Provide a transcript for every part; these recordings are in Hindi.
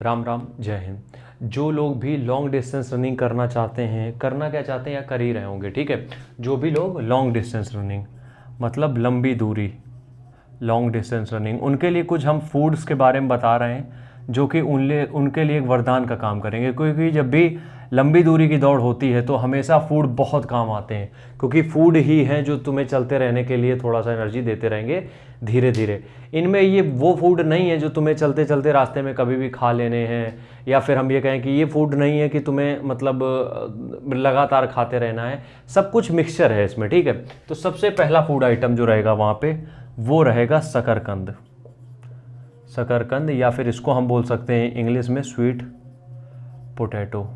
राम राम, जय हिंद। जो लोग भी लॉन्ग डिस्टेंस रनिंग करना चाहते हैं, करना क्या चाहते हैं या कर ही रहे होंगे, ठीक है। जो भी लोग लॉन्ग डिस्टेंस रनिंग मतलब लंबी दूरी, लॉन्ग डिस्टेंस रनिंग, उनके लिए कुछ हम फूड्स के बारे में बता रहे हैं जो कि उनके लिए एक वरदान का काम करेंगे। क्योंकि जब भी लंबी दूरी की दौड़ होती है तो हमेशा फूड बहुत काम आते हैं, क्योंकि फूड ही हैं जो तुम्हें चलते रहने के लिए थोड़ा सा एनर्जी देते रहेंगे धीरे धीरे। इनमें ये वो फूड नहीं है जो तुम्हें चलते चलते रास्ते में कभी भी खा लेने हैं, या फिर हम ये कहें कि ये फूड नहीं है कि तुम्हें मतलब लगातार खाते रहना है। सब कुछ मिक्सचर है इसमें, ठीक है। तो सबसे पहला फूड आइटम जो रहेगा वहाँ पे वो रहेगा शकरकंद। शकरकंद, या फिर इसको हम बोल सकते हैं इंग्लिश में स्वीट पोटैटो।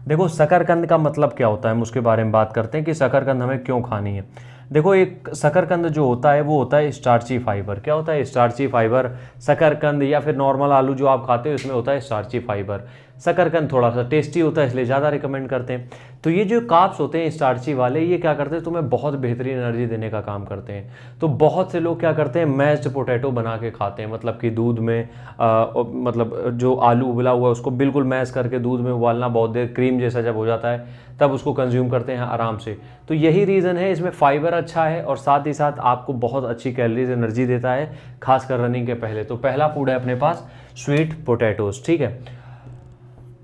देखो शकरकंद का मतलब क्या होता है, हम उसके बारे में बात करते हैं कि शकरकंद हमें क्यों खानी है। देखो, एक शकरकंद जो होता है वो होता है स्टार्ची फाइबर। क्या होता है स्टार्ची फाइबर? शकरकंद या फिर नॉर्मल आलू जो आप खाते हो इसमें होता है स्टार्ची फाइबर। शकरकंद थोड़ा सा टेस्टी होता है इसलिए ज़्यादा रिकमेंड करते हैं। तो ये जो कार्ब्स होते हैं स्टार्ची वाले, ये क्या करते हैं, तुम्हें बहुत बेहतरीन एनर्जी देने का काम करते हैं। तो बहुत से लोग क्या करते हैं, मैश्ड पोटैटो बना के खाते हैं, मतलब कि दूध में मतलब जो आलू उबला हुआ है उसको बिल्कुल मैश करके दूध में उबालना, बहुत देर क्रीम जैसा जब हो जाता है तब उसको कंज्यूम करते हैं आराम से। तो यही रीज़न है, इसमें फाइबर अच्छा है और साथ ही साथ आपको बहुत अच्छी कैलोरीज एनर्जी देता है, खासकर रनिंग के पहले। तो पहला फूड है अपने पास स्वीट पोटैटोज, ठीक है।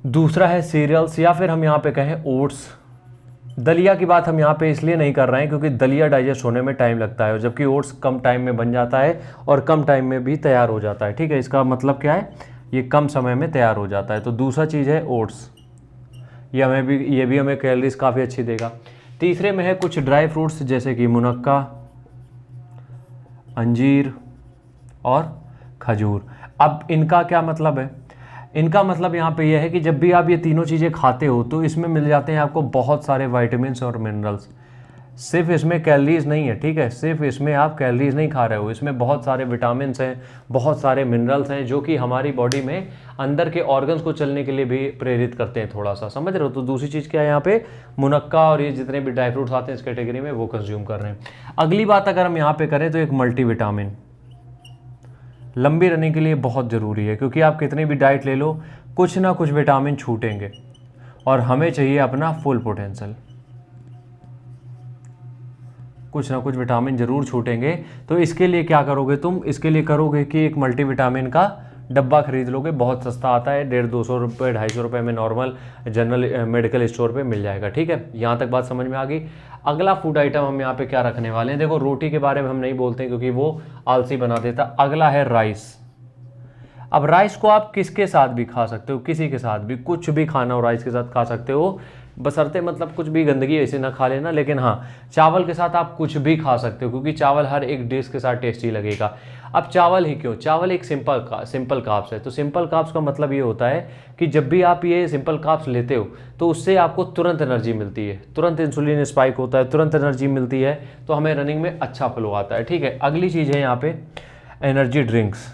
दूसरा है सीरियल्स, या फिर हम यहाँ पे कहें ओट्स। दलिया की बात हम यहाँ पे इसलिए नहीं कर रहे हैं क्योंकि दलिया डाइजेस्ट होने में टाइम लगता है, और जबकि ओट्स कम टाइम में बन जाता है और कम टाइम में भी तैयार हो जाता है, ठीक है। इसका मतलब क्या है, ये कम समय में तैयार हो जाता है। तो दूसरा चीज़ है ओट्स, ये भी हमें कैलोरीज काफ़ी अच्छी देगा। तीसरे में है कुछ ड्राई फ्रूट्स जैसे कि मुनक्का, अंजीर और खजूर। अब इनका क्या मतलब है? इनका मतलब यहाँ पे यह है कि जब भी आप ये तीनों चीज़ें खाते हो तो इसमें मिल जाते हैं आपको बहुत सारे विटामिन्स और मिनरल्स। सिर्फ इसमें कैलोरीज नहीं है, ठीक है, सिर्फ इसमें आप कैलोरीज नहीं खा रहे हो, इसमें बहुत सारे विटामिन्स हैं, बहुत सारे मिनरल्स हैं जो कि हमारी बॉडी में अंदर के ऑर्गन्स को चलने के लिए भी प्रेरित करते हैं, थोड़ा सा समझ रहे हो। तो दूसरी चीज़ क्या है, यहाँ पे मुनक्का और ये जितने भी ड्राई फ्रूट्स आते हैं इस कैटेगरी में वो कंज्यूम कर रहे हैं। अगली बात अगर हम यहाँ पे करें तो एक मल्टीविटामिन लंबी रनिंग के लिए बहुत ज़रूरी है, क्योंकि आप कितनी भी डाइट ले लो कुछ ना कुछ विटामिन छूटेंगे और हमें चाहिए अपना फुल पोटेंशियल। कुछ ना कुछ विटामिन जरूर छूटेंगे। तो इसके लिए क्या करोगे तुम, इसके लिए करोगे कि एक मल्टीविटामिन का डब्बा खरीद लोगे, बहुत सस्ता आता है, 150-200 रुपये 250 रुपये में नॉर्मल जनरल मेडिकल स्टोर पे मिल जाएगा, ठीक है। यहाँ तक बात समझ में आ गई। अगला फूड आइटम हम यहाँ पे क्या रखने वाले हैं, देखो रोटी के बारे में हम नहीं बोलते हैं क्योंकि वो आलसी बना देता। अगला है राइस। अब राइस को आप किसके साथ भी खा सकते हो, किसी के साथ भी, कुछ भी खाना हो राइस के साथ खा सकते हो, बशर्ते मतलब कुछ भी गंदगी ऐसे ना खा लेना। लेकिन हाँ, चावल के साथ आप कुछ भी खा सकते हो क्योंकि चावल हर एक डिश के साथ टेस्टी लगेगा। अब चावल ही क्यों, चावल एक सिंपल कार्ब्स है। तो सिंपल कार्ब्स का मतलब ये होता है कि जब भी आप ये सिंपल कार्ब्स लेते हो तो उससे आपको तुरंत एनर्जी मिलती है, तुरंत इंसुलिन स्पाइक होता है, तुरंत एनर्जी मिलती है, तो हमें रनिंग में अच्छा फ्लो आता है, ठीक है। अगली चीज़ है यहाँ पे एनर्जी ड्रिंक्स।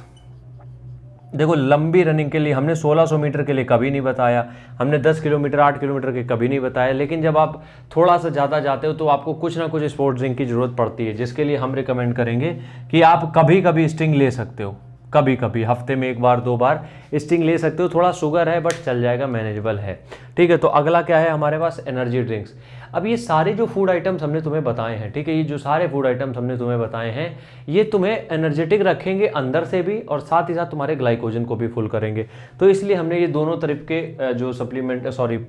देखो, लंबी रनिंग के लिए हमने 1600 मीटर के लिए कभी नहीं बताया, हमने 10 किलोमीटर 8 किलोमीटर के कभी नहीं बताया, लेकिन जब आप थोड़ा सा ज़्यादा जाते हो तो आपको कुछ ना कुछ स्पोर्ट्स ड्रिंक की ज़रूरत पड़ती है, जिसके लिए हम रिकमेंड करेंगे कि आप कभी कभी स्टिंग ले सकते हो, कभी कभी हफ्ते में 1-2 बार स्टिंग ले सकते हो। थोड़ा शुगर है बट चल जाएगा, मैनेजेबल है, ठीक है। तो अगला क्या है हमारे पास, एनर्जी ड्रिंक्स। अब ये सारे जो फूड आइटम्स हमने तुम्हें बताए हैं, ठीक है, ये जो सारे फूड आइटम्स हमने तुम्हें बताए हैं ये तुम्हें एनर्जेटिक रखेंगे अंदर से भी और साथ ही साथ तुम्हारे ग्लाइकोजन को भी फुल करेंगे। तो इसलिए हमने ये दोनों तरफ के जो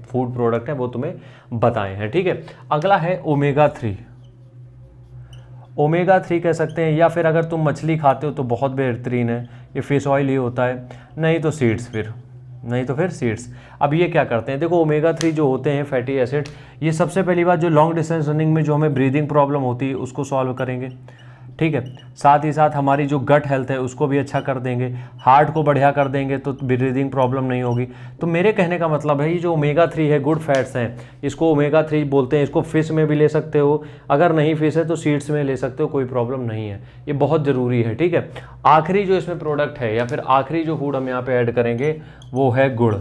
फूड प्रोडक्ट हैं वो तुम्हें बताए हैं, ठीक है। अगला है ओमेगा 3। ओमेगा 3 कह सकते हैं, या फिर अगर तुम मछली खाते हो तो बहुत बेहतरीन है, ये फिश ऑयल ही होता है, नहीं तो सीड्स। अब ये क्या करते हैं, देखो ओमेगा 3 जो होते हैं फैटी एसिड, ये सबसे पहली बात जो लॉन्ग डिस्टेंस रनिंग में जो हमें ब्रीदिंग प्रॉब्लम होती है उसको सॉल्व करेंगे, ठीक है। साथ ही साथ हमारी जो गट हेल्थ है उसको भी अच्छा कर देंगे, हार्ट को बढ़िया कर देंगे, तो ब्रीदिंग प्रॉब्लम नहीं होगी। तो मेरे कहने का मतलब है ये जो ओमेगा 3 है, गुड फैट्स हैं, इसको ओमेगा 3 बोलते हैं। इसको फिश में भी ले सकते हो, अगर नहीं फिश है तो सीड्स में ले सकते हो, कोई प्रॉब्लम नहीं है, ये बहुत ज़रूरी है, ठीक है। आखिरी जो इसमें प्रोडक्ट है या फिर आखिरी जो फूड हम यहाँ पे ऐड करेंगे वो है गुड़,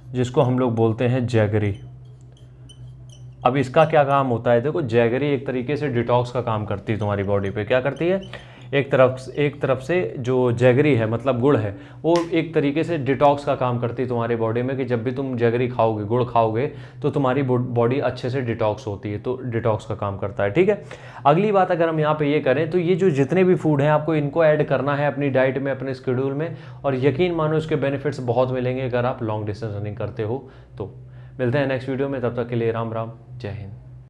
जिसको हम लोग बोलते हैं जैगरी। अब इसका क्या काम होता है, देखो जैगरी एक तरीके से डिटॉक्स का काम करती है तुम्हारी बॉडी पे। क्या करती है, एक तरफ से जो जैगरी है मतलब गुड़ है वो एक तरीके से डिटॉक्स का काम करती है तुम्हारी बॉडी में, कि जब भी तुम जैगरी खाओगे, गुड़ खाओगे, तो तुम्हारी बॉडी अच्छे से डिटॉक्स होती है, तो डिटॉक्स का काम करता है। ठीक है, अगली बात अगर हम यहाँ पे ये करें तो ये जो जितने भी फूड हैं आपको इनको ऐड करना है अपनी डाइट में, अपने शेड्यूल में, और यकीन मानो इसके बेनिफिट्स बहुत मिलेंगे अगर आप लॉन्ग डिस्टेंस रनिंग करते हो तो। मिलते हैं नेक्स्ट वीडियो में, तब तक के लिए राम राम, जय हिंद।